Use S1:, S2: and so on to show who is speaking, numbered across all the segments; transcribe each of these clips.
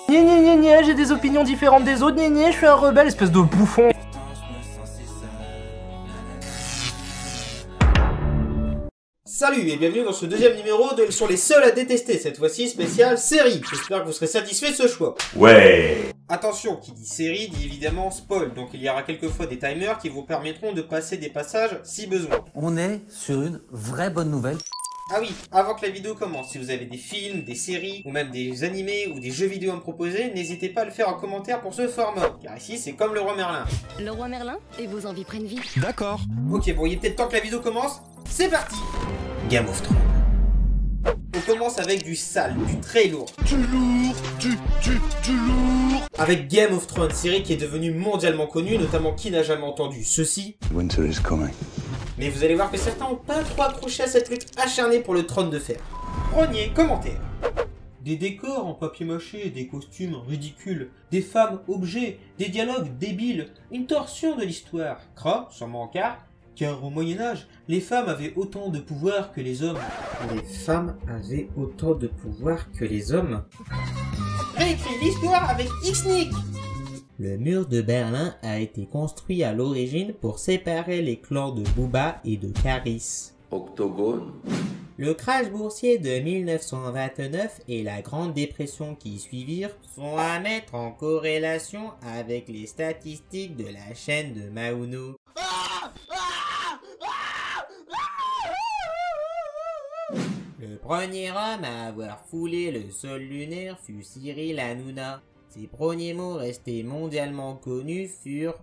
S1: Gné, j'ai des opinions différentes des autres, gné, je suis un rebelle, espèce de bouffon.
S2: Salut et bienvenue dans ce deuxième numéro de Sur les seuls à détester, cette fois-ci spéciale série. J'espère que vous serez satisfait de ce choix.
S3: Ouais.
S2: Attention, qui dit série dit évidemment spoil, donc il y aura quelquefois des timers qui vous permettront de passer des passages si besoin.
S4: On est sur une vraie bonne nouvelle.
S2: Ah oui, avant que la vidéo commence, si vous avez des films, des séries, ou même des animés ou des jeux vidéo à me proposer, n'hésitez pas à le faire en commentaire pour ce format, car ici c'est comme le roi Merlin.
S5: Le roi Merlin et vos envies prennent vie.
S3: D'accord.
S2: Ok, bon, il est peut-être temps que la vidéo commence, c'est parti. Game of Thrones. On commence avec du sale, du très lourd.
S3: Du lourd, du lourd.
S2: Avec Game of Thrones, série qui est devenue mondialement connue, notamment qui n'a jamais entendu ceci.
S3: Winter is coming.
S2: Mais vous allez voir que certains n'ont pas trop accroché à cette lutte acharnée pour le trône de fer. Premier commentaire. Des décors en papier mâché, des costumes ridicules, des femmes objets, des dialogues débiles, une torsion de l'histoire. Cra, sûrement en quart, car au Moyen-Âge, les femmes avaient autant de pouvoir que les hommes. Les femmes avaient autant de pouvoir que les hommes. Réécrit l'histoire avec X-Nick. Le mur de Berlin a été construit à l'origine pour séparer les clans de Bouba et de Caris.
S6: Octogone.
S2: Le crash boursier de 1929 et la Grande Dépression qui suivirent sont à mettre en corrélation avec les statistiques de la chaîne de Maouno. Le premier homme à avoir foulé le sol lunaire fut Cyril Hanouna. Ses premiers mots restés mondialement connus furent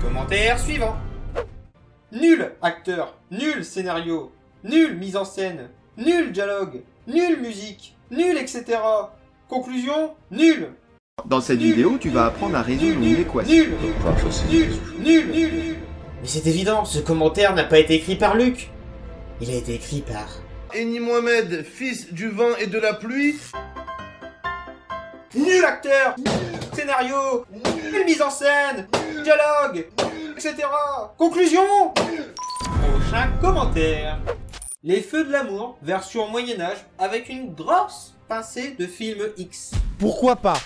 S2: Commentaire suivant. Nul acteur, nul scénario, nul mise en scène, nul dialogue, nulle musique, nul etc. Conclusion, nul.
S7: Dans cette vidéo, tu vas apprendre à résoudre une équation.
S2: Nul. Mais c'est évident, ce commentaire n'a pas été écrit par Luc. Il a été écrit par...
S6: Eni Mohamed, fils du vent et de la pluie.
S2: Nul acteur, scénario, nulle mise en scène, dialogue, etc. Conclusion. Prochain commentaire. Les Feux de l'amour, version Moyen-Âge, avec une grosse pincée de film X.
S3: Pourquoi pas?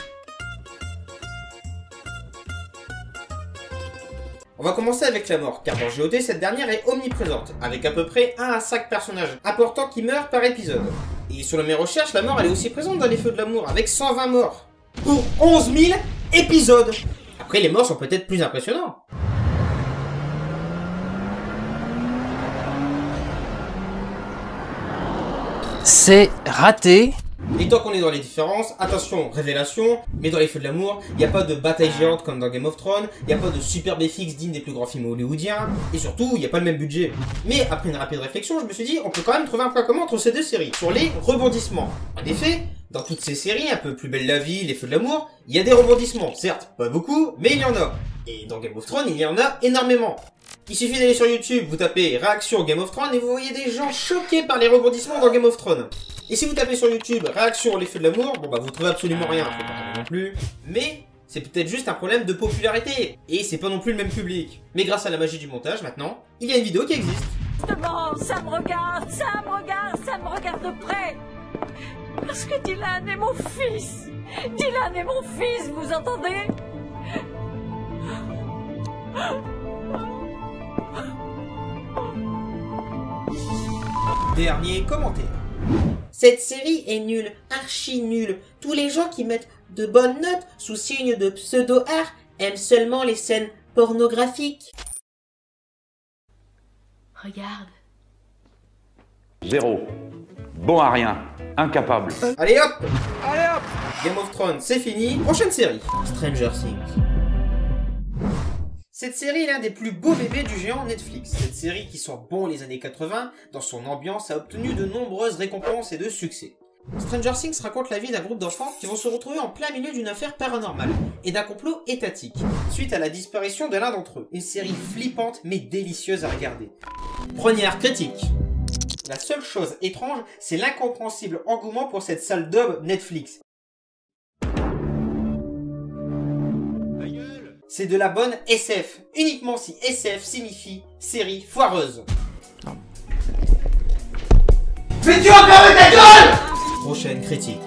S2: On va commencer avec la mort, car dans GOT, cette dernière est omniprésente, avec à peu près 1 à 5 personnages importants qui meurent par épisode. Et sur mes recherches, la mort elle est aussi présente dans les Feux de l'amour, avec 120 morts. Pour 11 000 épisodes. Après, les morts sont peut-être plus impressionnants.
S1: C'est raté.
S2: Et tant qu'on est dans les différences, attention, révélation, mais dans les Feux de l'amour, il n'y a pas de bataille géante comme dans Game of Thrones, il n'y a pas de superbe FX digne des plus grands films hollywoodiens, et surtout, il n'y a pas le même budget. Mais après une rapide réflexion, je me suis dit, on peut quand même trouver un point commun entre ces deux séries, sur les rebondissements. En effet, dans toutes ces séries, un peu Plus belle la vie, les Feux de l'amour, il y a des rebondissements, certes, pas beaucoup, mais il y en a. Et dans Game of Thrones, il y en a énormément. Il suffit d'aller sur YouTube, vous tapez réaction Game of Thrones et vous voyez des gens choqués par les rebondissements dans Game of Thrones. Et si vous tapez sur YouTube réaction les Feux de l'amour, bon bah vous trouvez absolument rien, faut pas non plus. Mais c'est peut-être juste un problème de popularité. Et c'est pas non plus le même public. Mais grâce à la magie du montage maintenant, il y a une vidéo qui existe.
S8: Justement, ça me regarde de près. Parce que Dylan est mon fils. Dylan est mon fils, vous entendez?
S2: Dernier commentaire. Cette série est nulle, archi nulle. Tous les gens qui mettent de bonnes notes sous signe de pseudo-art aiment seulement les scènes pornographiques.
S5: Regarde.
S9: 0. Bon à rien. Incapable.
S2: Allez hop. Game of Thrones, c'est fini. Prochaine série. Stranger Things. Cette série est l'un des plus beaux bébés du géant Netflix. Cette série qui sent bon les années 80, dans son ambiance, a obtenu de nombreuses récompenses et de succès. Stranger Things raconte la vie d'un groupe d'enfants qui vont se retrouver en plein milieu d'une affaire paranormale et d'un complot étatique, suite à la disparition de l'un d'entre eux. Une série flippante mais délicieuse à regarder. Première critique. La seule chose étrange, c'est l'incompréhensible engouement pour cette sale daube Netflix. C'est de la bonne SF, uniquement si SF signifie série foireuse. Fais-tu encore avec ta gueule? Prochaine critique.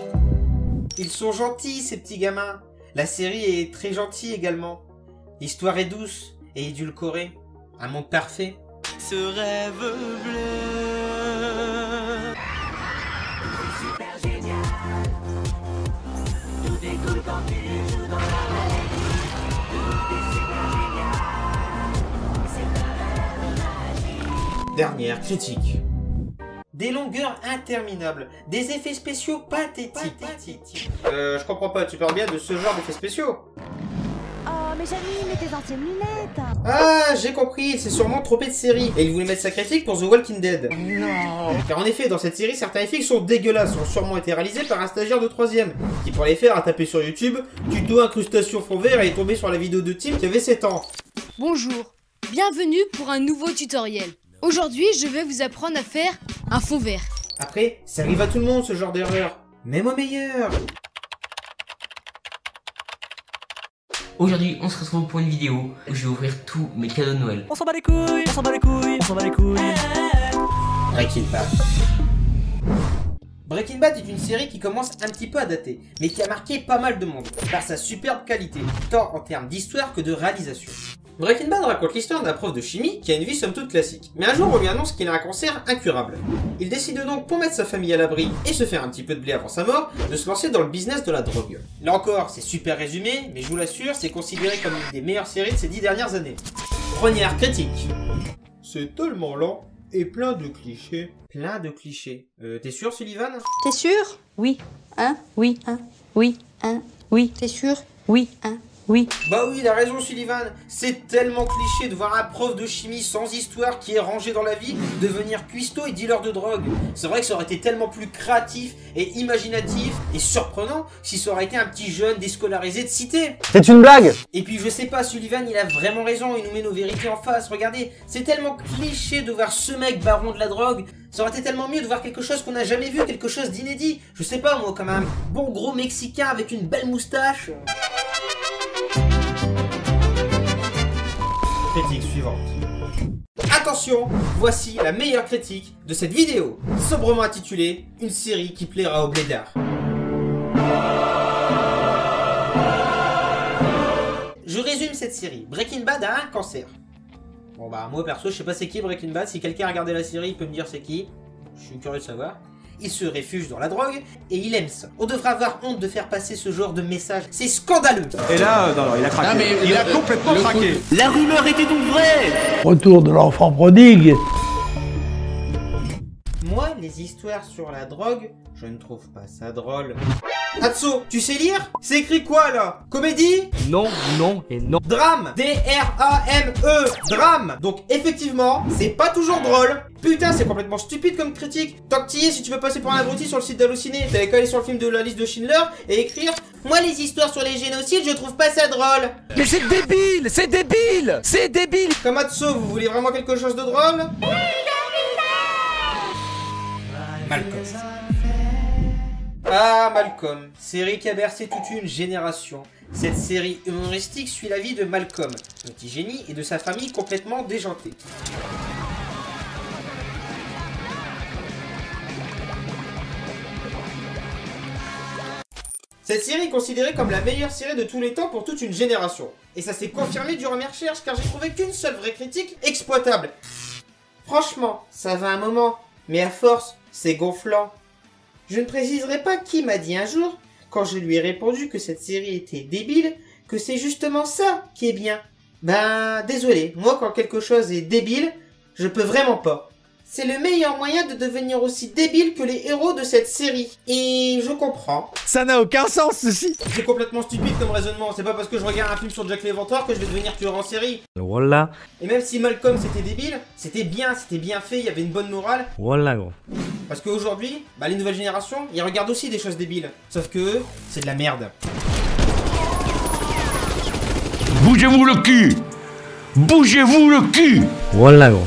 S2: Ils sont gentils ces petits gamins. La série est très gentille également. L'histoire est douce et édulcorée. Un monde parfait.
S10: Ce rêve bleu. Super génial. Tout est cool quand tu joues dans la vraie vie. Tout est super génial. C'est un rêve magique.
S2: Dernière critique. Des longueurs interminables, des effets spéciaux pathétiques. Je comprends pas, tu parles bien de ce genre d'effets spéciaux?
S11: Oh, mais Jamie, mets tes anciennes lunettes.
S2: Ah, j'ai compris, il s'est sûrement trompé de série. Et il voulait mettre sa critique pour The Walking Dead.
S11: Non.
S2: Car en effet, dans cette série, certains effets sont dégueulasses, ont sûrement été réalisés par un stagiaire de 3ème, qui pour les faire a tapé sur YouTube, tuto incrustation fond vert et est tombé sur la vidéo de Tim qui avait 7 ans.
S12: Bonjour, bienvenue pour un nouveau tutoriel. Aujourd'hui, je vais vous apprendre à faire un fond vert.
S2: Après, ça arrive à tout le monde ce genre d'erreur, même aux meilleurs.
S13: Aujourd'hui, on se retrouve pour une vidéo où je vais ouvrir tous mes cadeaux de Noël.
S10: On s'en bat les couilles, on s'en bat les couilles, on s'en bat les couilles.
S2: Breaking Bad. Breaking Bad est une série qui commence un petit peu à dater, mais qui a marqué pas mal de monde, par sa superbe qualité, tant en termes d'histoire que de réalisation. Breaking Bad raconte l'histoire d'un prof de chimie qui a une vie somme toute classique, mais un jour on lui annonce qu'il a un cancer incurable. Il décide donc, pour mettre sa famille à l'abri et se faire un petit peu de blé avant sa mort, de se lancer dans le business de la drogue. Là encore, c'est super résumé, mais je vous l'assure, c'est considéré comme une des meilleures séries de ces 10 dernières années. Première critique. C'est tellement lent et plein de clichés. Plein de clichés. T'es sûr, Sullivan?
S11: T'es sûr? Oui. Hein? Oui. Hein? Oui. Hein? Oui. T'es sûr? Oui. Hein? Oui.
S2: Bah oui, il a raison Sullivan, c'est tellement cliché de voir un prof de chimie sans histoire qui est rangé dans la vie devenir cuistot et dealer de drogue. C'est vrai que ça aurait été tellement plus créatif et imaginatif et surprenant si ça aurait été un petit jeune déscolarisé de cité.
S14: C'est une blague.
S2: Et puis je sais pas, Sullivan il a vraiment raison, il nous met nos vérités en face, regardez, c'est tellement cliché de voir ce mec baron de la drogue. Ça aurait été tellement mieux de voir quelque chose qu'on n'a jamais vu, quelque chose d'inédit. Je sais pas moi, comme un bon gros Mexicain avec une belle moustache. Critique suivante. Attention, voici la meilleure critique de cette vidéo, sobrement intitulée « Une série qui plaira aux blédards ». Je résume cette série. Breaking Bad a un cancer. Bon bah moi perso je sais pas c'est qui Breaking Bad, si quelqu'un a regardé la série il peut me dire c'est qui. Je suis curieux de savoir. Il se réfugie dans la drogue et il aime ça. On devrait avoir honte de faire passer ce genre de message. C'est scandaleux.
S3: Et là, non, il a craqué. Mais il a complètement craqué.
S10: La rumeur était donc vraie.
S14: Retour de l'enfant prodigue.
S2: Moi, les histoires sur la drogue, je ne trouve pas ça drôle. Atso, tu sais lire? C'est écrit quoi là? Comédie?
S1: Non, non et non.
S2: Drame. D-R-A-M-E. Drame. Donc effectivement, c'est pas toujours drôle. Putain, c'est complètement stupide comme critique. Tant que t'y es, si tu veux passer pour un abruti sur le site d'Allociné, t'avais qu'à aller sur le film de la liste de Schindler et écrire « Moi, les histoires sur les génocides, je trouve pas ça drôle. »
S10: Mais c'est débile, c'est débile, c'est débile.
S2: Comme Atso, vous voulez vraiment quelque chose de drôle? Malcolm. Ah, Malcolm, série qui a bercé toute une génération. Cette série humoristique suit la vie de Malcolm, petit génie, et de sa famille complètement déjantée. Cette série est considérée comme la meilleure série de tous les temps pour toute une génération. Et ça s'est confirmé durant mes recherches car j'ai trouvé qu'une seule vraie critique exploitable. Franchement, ça va un moment, mais à force, c'est gonflant. Je ne préciserai pas qui m'a dit un jour, quand je lui ai répondu que cette série était débile, que c'est justement ça qui est bien. Ben, désolé, moi quand quelque chose est débile, je peux vraiment pas. C'est le meilleur moyen de devenir aussi débile que les héros de cette série. Et je comprends.
S3: Ça n'a aucun sens ceci.
S2: C'est complètement stupide comme raisonnement, c'est pas parce que je regarde un film sur Jack l'Éventreur que je vais devenir tueur en série.
S1: Voilà.
S2: Et même si Malcolm c'était débile, c'était bien fait, il y avait une bonne morale.
S1: Voilà gros.
S2: Parce qu'aujourd'hui, bah les nouvelles générations, ils regardent aussi des choses débiles. Sauf que eux, c'est de la merde.
S9: Bougez-vous le cul! Bougez-vous le cul!
S1: Voilà gros.